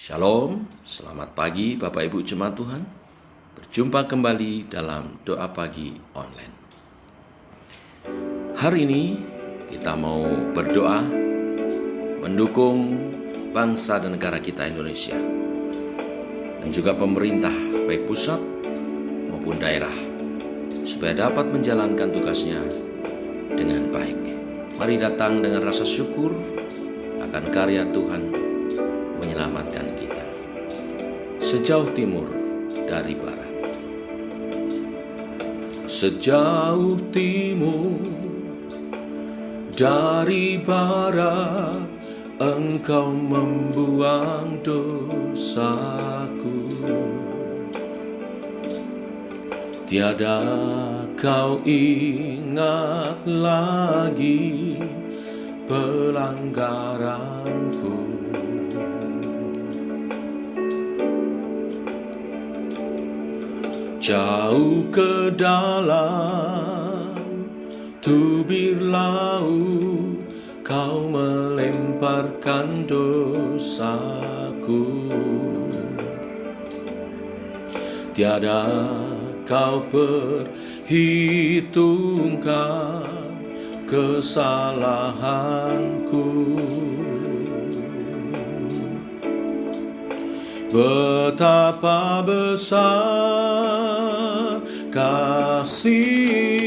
Shalom, selamat pagi Bapak Ibu Jemaat Tuhan. Berjumpa kembali dalam doa pagi online. Hari ini kita mau berdoa mendukung bangsa dan negara kita Indonesia dan juga pemerintah baik pusat maupun daerah supaya dapat menjalankan tugasnya dengan baik. Mari datang dengan rasa syukur akan karya Tuhan menyelamatkan kita sejauh timur dari barat. Sejauh timur dari barat, Engkau membuang dosaku. Tiada kau ingat lagi pelanggaranku. Jauh ke dalam tubir laut, Kau melemparkan dosaku. Tiada Kau perhitungkan kesalahanku. Betapa besar kasih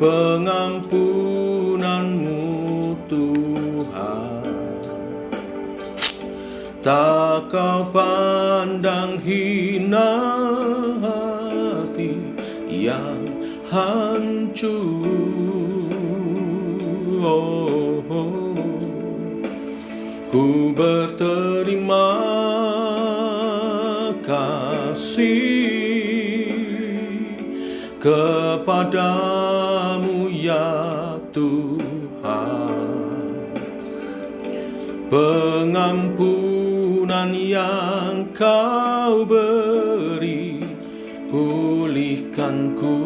pengampunan-Mu Tuhan. Tak Kau pandang hina hati yang hancur. Ku berterima kasih kepadamu ya Tuhan. Pengampunan yang Kau beri, pulihkanku.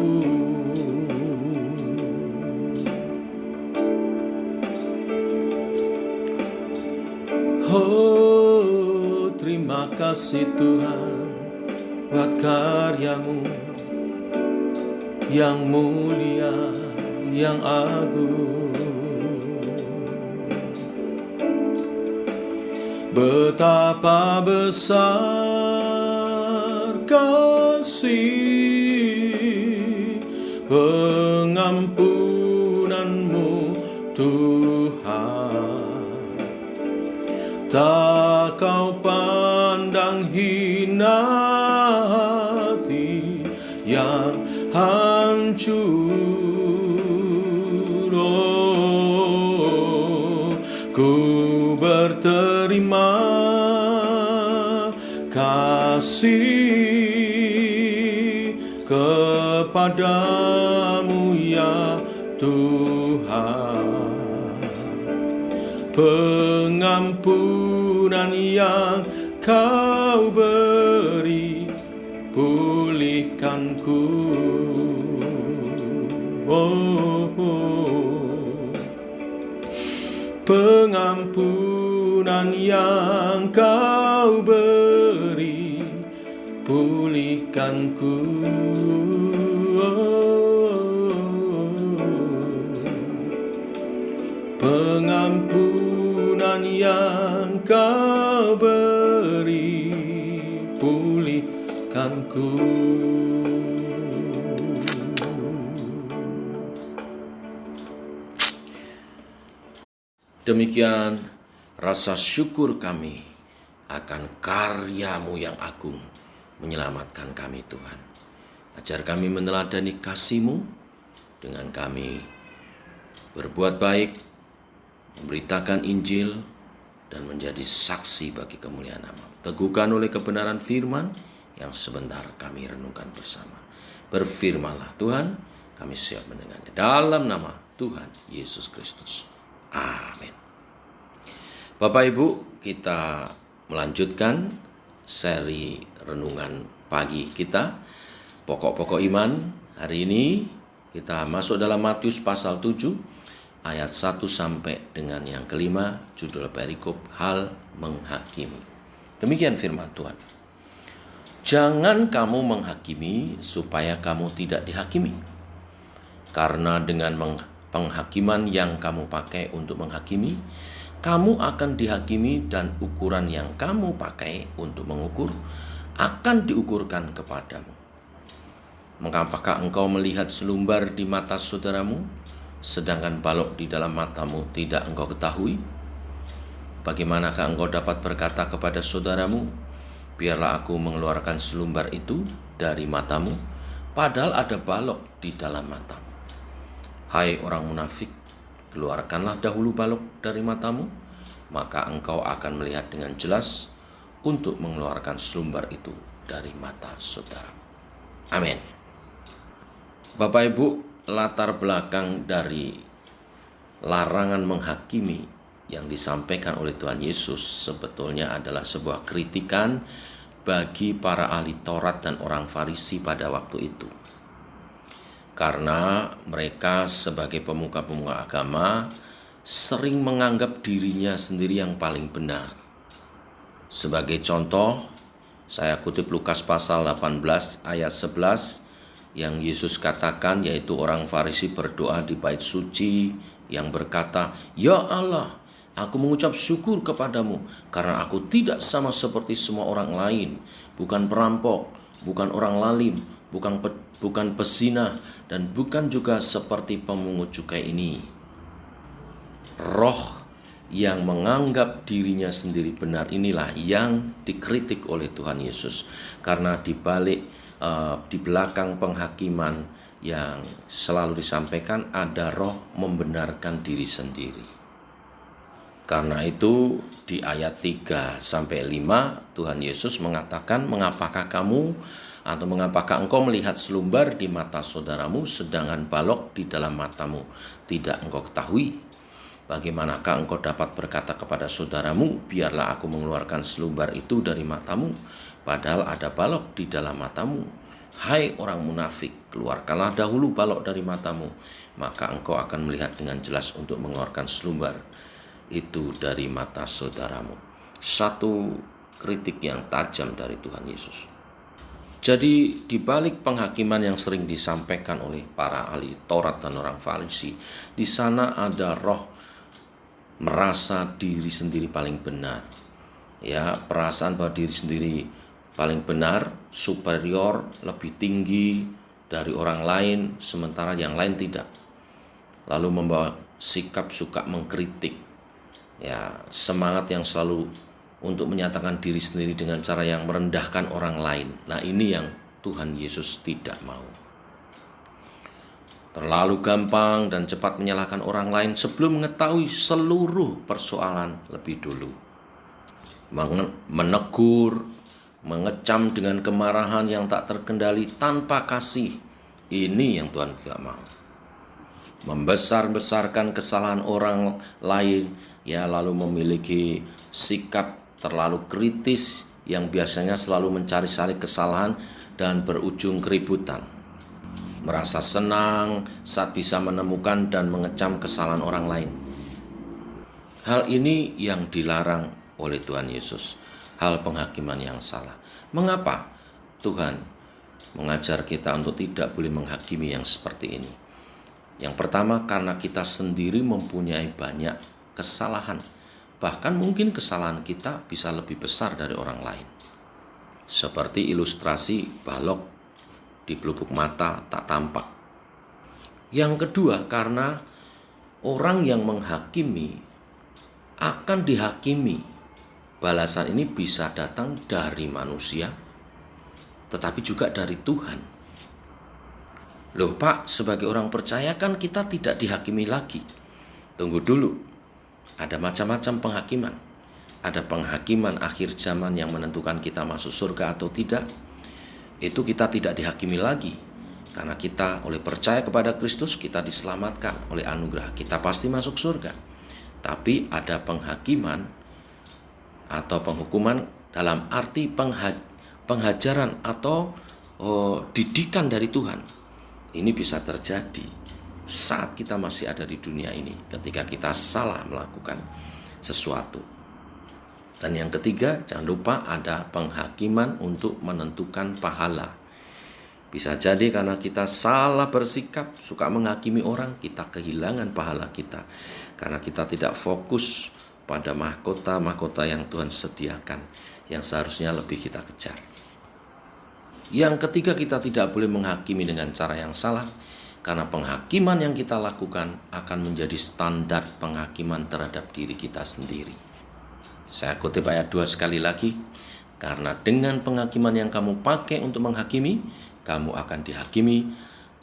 Oh, terima kasih Tuhan buat karya-Mu yang mulia, yang agung. Betapa besar kasih pengampunan-Mu Tuhan. Tak Kau pandang hina hati yang hancur. Oh, ku berterima kasih kepadamu ya Tuhan. Pengampunan yang Kau beri, pulihkanku. Pengampunan yang Kau beri, pulihkanku. Pengampunan yang Kau beri, pulihkanku. Demikian rasa syukur kami akan karya-Mu yang agung menyelamatkan kami Tuhan. Ajar kami meneladani kasih-Mu dengan kami berbuat baik, memberitakan Injil, dan menjadi saksi bagi kemuliaan nama. Teguhkan oleh kebenaran firman yang sebentar kami renungkan bersama. Berfirmanlah Tuhan, kami siap mendengarnya. Dalam nama Tuhan Yesus Kristus. Amin. Bapak Ibu, kita melanjutkan seri renungan pagi kita. Pokok-pokok iman. Hari ini kita masuk dalam Matius pasal 7. ayat 1 sampai dengan yang kelima, judul perikop hal menghakimi. Demikian firman Tuhan. Jangan kamu menghakimi supaya kamu tidak dihakimi. Karena dengan penghakiman yang kamu pakai untuk menghakimi, kamu akan dihakimi dan ukuran yang kamu pakai untuk mengukur akan diukurkan kepadamu. Mengapakah engkau melihat selumbar di mata saudaramu, sedangkan balok di dalam matamu tidak engkau ketahui? Bagaimanakah engkau dapat berkata kepada saudaramu, biarlah aku mengeluarkan selumbar itu dari matamu, padahal ada balok di dalam matamu? Hai orang munafik, keluarkanlah dahulu balok dari matamu, maka engkau akan melihat dengan jelas untuk mengeluarkan selumbar itu dari mata saudaramu. Amin. Bapak Ibu, latar belakang dari larangan menghakimi yang disampaikan oleh Tuhan Yesus sebetulnya adalah sebuah kritikan bagi para ahli Taurat dan orang Farisi pada waktu itu. Karena mereka sebagai pemuka-pemuka agama sering menganggap dirinya sendiri yang paling benar. Sebagai contoh, saya kutip Lukas pasal 18 ayat 11 yang Yesus katakan, yaitu orang Farisi berdoa di bait suci yang berkata, "Ya Allah, aku mengucap syukur kepadamu karena aku tidak sama seperti semua orang lain, bukan perampok, bukan orang lalim, bukan pezinah, dan bukan juga seperti pemungut cukai ini." Roh yang menganggap dirinya sendiri benar inilah yang dikritik oleh Tuhan Yesus, karena di belakang penghakiman yang selalu disampaikan ada roh membenarkan diri sendiri. Karena itu di ayat 3 sampai 5 Tuhan Yesus mengatakan, mengapakah engkau melihat selumbar di mata saudaramu sedangkan balok di dalam matamu tidak engkau ketahui? Bagaimanakah engkau dapat berkata kepada saudaramu, biarlah aku mengeluarkan selumbar itu dari matamu, padahal ada balok di dalam matamu? Hai orang munafik, keluarkanlah dahulu balok dari matamu, maka engkau akan melihat dengan jelas untuk mengeluarkan selumbar itu dari mata saudaramu. Satu kritik yang tajam dari Tuhan Yesus. Jadi di balik penghakiman yang sering disampaikan oleh para ahli Taurat dan orang Farisi, di sana ada roh merasa diri sendiri paling benar. Ya, perasaan bahwa diri sendiri paling benar, superior, lebih tinggi dari orang lain, sementara yang lain tidak. Lalu membawa sikap suka mengkritik. Ya, semangat yang selalu untuk menyatakan diri sendiri dengan cara yang merendahkan orang lain. Nah, ini yang Tuhan Yesus tidak mau. Terlalu gampang dan cepat menyalahkan orang lain sebelum mengetahui seluruh persoalan lebih dulu. Menegur, mengecam dengan kemarahan yang tak terkendali tanpa kasih. Ini yang Tuhan tidak mau. Membesar-besarkan kesalahan orang lain, ya, lalu memiliki sikap terlalu kritis yang biasanya selalu mencari-cari kesalahan dan berujung keributan. Merasa senang saat bisa menemukan dan mengecam kesalahan orang lain. Hal ini yang dilarang oleh Tuhan Yesus, hal penghakiman yang salah. Mengapa Tuhan mengajar kita untuk tidak boleh menghakimi yang seperti ini? Yang pertama, karena kita sendiri mempunyai banyak kesalahan. Bahkan mungkin kesalahan kita bisa lebih besar dari orang lain. Seperti ilustrasi balok di pelupuk mata tak tampak. Yang kedua, karena orang yang menghakimi akan dihakimi. Balasan ini bisa datang dari manusia, tetapi juga dari Tuhan. Loh Pak, sebagai orang percaya kan kita tidak dihakimi lagi. Tunggu dulu, ada macam-macam penghakiman. Ada penghakiman akhir zaman yang menentukan kita masuk surga atau tidak. Itu kita tidak dihakimi lagi. Karena kita oleh percaya kepada Kristus, kita diselamatkan oleh anugerah. Kita pasti masuk surga. Tapi ada penghakiman atau penghukuman dalam arti penghajaran atau didikan dari Tuhan. Ini bisa terjadi saat kita masih ada di dunia ini, ketika kita salah melakukan sesuatu. Dan yang ketiga, jangan lupa ada penghakiman untuk menentukan pahala. Bisa jadi karena kita salah bersikap, suka menghakimi orang, kita kehilangan pahala kita. Karena kita tidak fokus pada mahkota-mahkota yang Tuhan sediakan, yang seharusnya lebih kita kejar. Yang ketiga, kita tidak boleh menghakimi dengan cara yang salah, karena penghakiman yang kita lakukan akan menjadi standar penghakiman terhadap diri kita sendiri. Saya kutip ayat 2 sekali lagi. Karena dengan penghakiman yang kamu pakai untuk menghakimi, kamu akan dihakimi,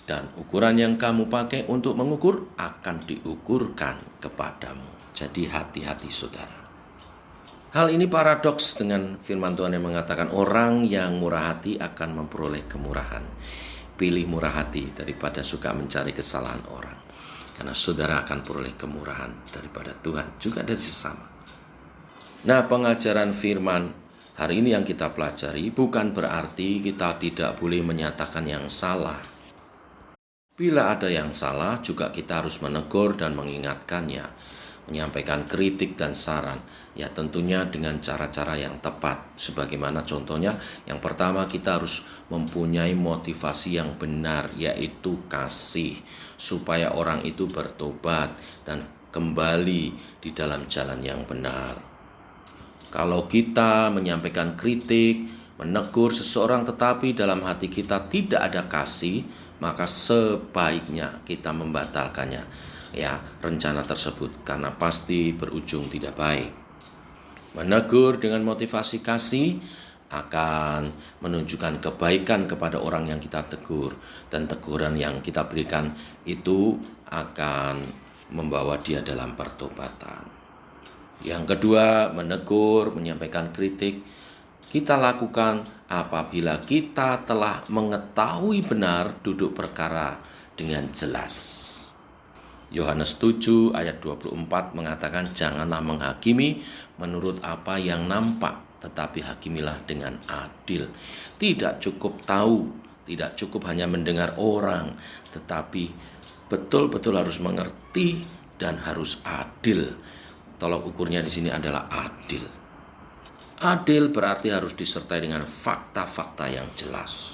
dan ukuran yang kamu pakai untuk mengukur akan diukurkan kepadamu. Jadi hati-hati saudara. Hal ini paradoks dengan firman Tuhan yang mengatakan orang yang murah hati akan memperoleh kemurahan. Pilih murah hati daripada suka mencari kesalahan orang. Karena saudara akan peroleh kemurahan daripada Tuhan, juga dari sesama. Nah, pengajaran firman hari ini yang kita pelajari bukan berarti kita tidak boleh menyatakan yang salah. Bila ada yang salah, juga kita harus menegur dan mengingatkannya, menyampaikan kritik dan saran, ya tentunya dengan cara-cara yang tepat. Sebagaimana contohnya, yang pertama kita harus mempunyai motivasi yang benar, yaitu kasih, supaya orang itu bertobat dan kembali di dalam jalan yang benar. Kalau kita menyampaikan kritik, menegur seseorang tetapi dalam hati kita tidak ada kasih, maka sebaiknya kita membatalkannya, ya, rencana tersebut, karena pasti berujung tidak baik. Menegur dengan motivasi kasih akan menunjukkan kebaikan kepada orang yang kita tegur, dan teguran yang kita berikan itu akan membawa dia dalam pertobatan. Yang kedua, menegur, menyampaikan kritik, kita lakukan apabila kita telah mengetahui benar duduk perkara dengan jelas. Yohanes 7 ayat 24 mengatakan, janganlah menghakimi menurut apa yang nampak, tetapi hakimilah dengan adil. Tidak cukup tahu, tidak cukup hanya mendengar orang, tetapi betul-betul harus mengerti dan harus adil. Tolok ukurnya di sini adalah adil. Adil berarti harus disertai dengan fakta-fakta yang jelas.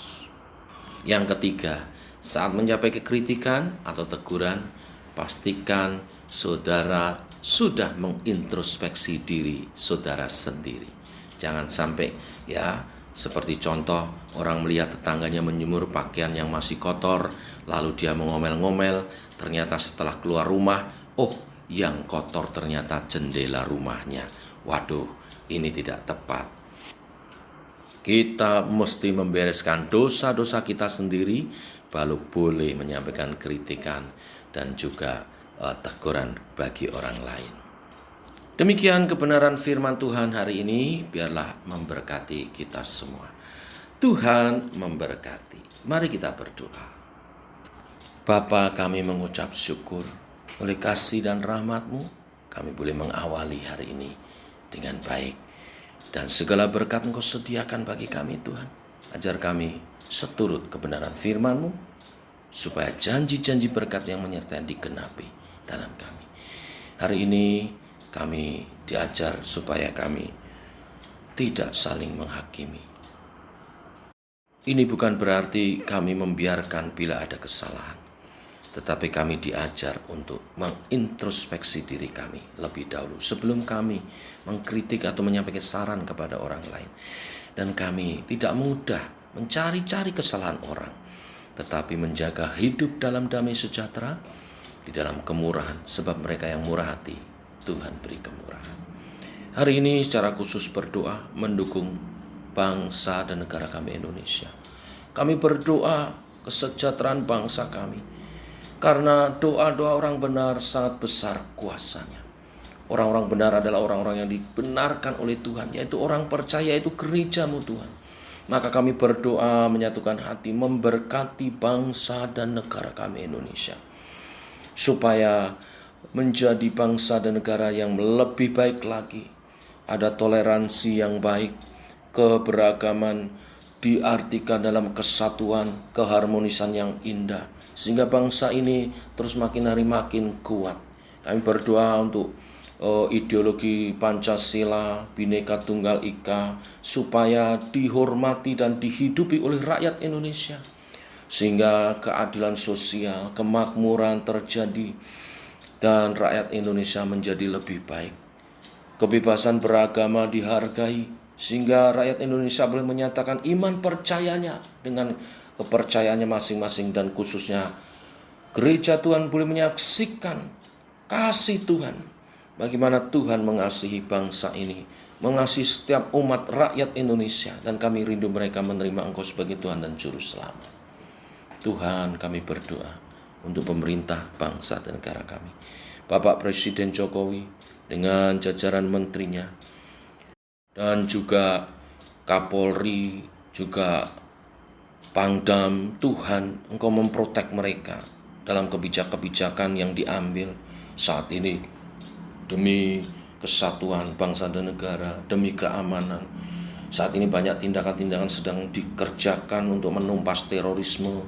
Yang ketiga, saat mencapai kekritikan atau teguran, pastikan saudara sudah mengintrospeksi diri saudara sendiri. Jangan sampai, ya, seperti contoh orang melihat tetangganya menjemur pakaian yang masih kotor, lalu dia mengomel-ngomel, ternyata setelah keluar rumah, yang kotor ternyata jendela rumahnya. Waduh, ini tidak tepat. Kita mesti membereskan dosa-dosa kita sendiri, baru boleh menyampaikan kritikan dan juga teguran bagi orang lain. Demikian kebenaran firman Tuhan hari ini, biarlah memberkati kita semua. Tuhan memberkati. Mari kita berdoa. Bapa, kami mengucap syukur. Oleh kasih dan rahmat-Mu, kami boleh mengawali hari ini dengan baik. Dan segala berkat Engkau sediakan bagi kami, Tuhan. Ajar kami seturut kebenaran firman-Mu, supaya janji-janji berkat yang menyertai digenapi dalam kami. Hari ini kami diajar supaya kami tidak saling menghakimi. Ini bukan berarti kami membiarkan bila ada kesalahan. Tetapi kami diajar untuk mengintrospeksi diri kami lebih dahulu sebelum kami mengkritik atau menyampaikan saran kepada orang lain. Dan kami tidak mudah mencari-cari kesalahan orang, tetapi menjaga hidup dalam damai sejahtera di dalam kemurahan, sebab mereka yang murah hati, Tuhan beri kemurahan. Hari ini secara khusus berdoa mendukung bangsa dan negara kami Indonesia. Kami berdoa kesejahteraan bangsa kami. Karena doa-doa orang benar sangat besar kuasanya. Orang-orang benar adalah orang-orang yang dibenarkan oleh Tuhan, yaitu orang percaya, yaitu gereja-Mu Tuhan. Maka kami berdoa menyatukan hati, memberkati bangsa dan negara kami Indonesia, supaya menjadi bangsa dan negara yang lebih baik lagi. Ada toleransi yang baik, keberagaman diartikan dalam kesatuan, keharmonisan yang indah, sehingga bangsa ini terus makin hari makin kuat. Kami berdoa untuk ideologi Pancasila, Bhinneka Tunggal Ika, supaya dihormati dan dihidupi oleh rakyat Indonesia, sehingga keadilan sosial, kemakmuran terjadi, dan rakyat Indonesia menjadi lebih baik. Kebebasan beragama dihargai, sehingga rakyat Indonesia boleh menyatakan iman percayanya dengan kepercayaannya masing-masing, dan khususnya gereja Tuhan boleh menyaksikan kasih Tuhan, bagaimana Tuhan mengasihi bangsa ini, mengasihi setiap umat rakyat Indonesia, dan kami rindu mereka menerima Engkau sebagai Tuhan dan Juru Selamat. Tuhan, kami berdoa untuk pemerintah bangsa dan negara kami, Bapak Presiden Jokowi dengan jajaran menterinya, dan juga Kapolri, juga Pangdam. Tuhan, Engkau memprotek mereka dalam kebijakan yang diambil saat ini demi kesatuan bangsa dan negara, demi keamanan. Saat ini banyak tindakan-tindakan sedang dikerjakan untuk menumpas terorisme,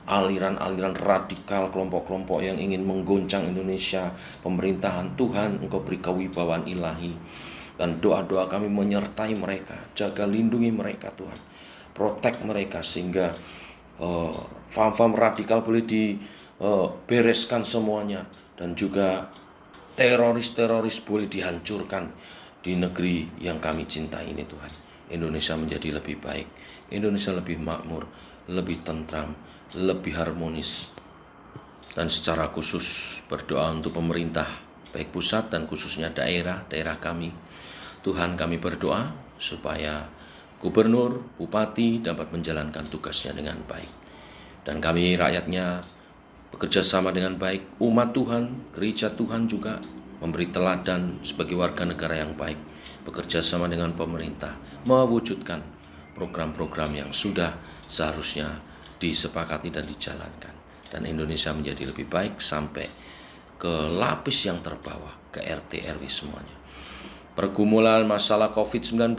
aliran-aliran radikal, kelompok-kelompok yang ingin menggoncang Indonesia, pemerintahan. Tuhan, Engkau beri kewibawaan ilahi, dan doa-doa kami menyertai mereka. Jaga lindungi mereka Tuhan, protek mereka, sehingga faham-faham radikal boleh dibereskan semuanya, dan juga teroris-teroris boleh dihancurkan di negeri yang kami cintai ini Tuhan. Indonesia menjadi lebih baik, Indonesia lebih makmur, lebih tentram, lebih harmonis. Dan secara khusus berdoa untuk pemerintah, baik pusat dan khususnya daerah kami. Tuhan, kami berdoa supaya gubernur, bupati dapat menjalankan tugasnya dengan baik. Dan kami rakyatnya bekerja sama dengan baik. Umat Tuhan, gereja Tuhan juga memberi teladan sebagai warga negara yang baik, bekerja sama dengan pemerintah, mewujudkan program-program yang sudah seharusnya disepakati dan dijalankan. Dan Indonesia menjadi lebih baik sampai ke lapis yang terbawah, ke RT RW semuanya. Pergumulan masalah COVID-19,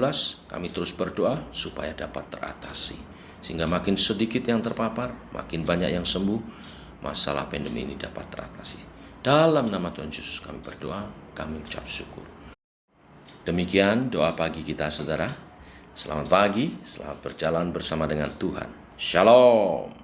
kami terus berdoa supaya dapat teratasi, sehingga makin sedikit yang terpapar, makin banyak yang sembuh, masalah pandemi ini dapat teratasi. Dalam nama Tuhan Yesus kami berdoa, kami ucap syukur. Demikian doa pagi kita, saudara. Selamat pagi, selamat berjalan bersama dengan Tuhan. Shalom.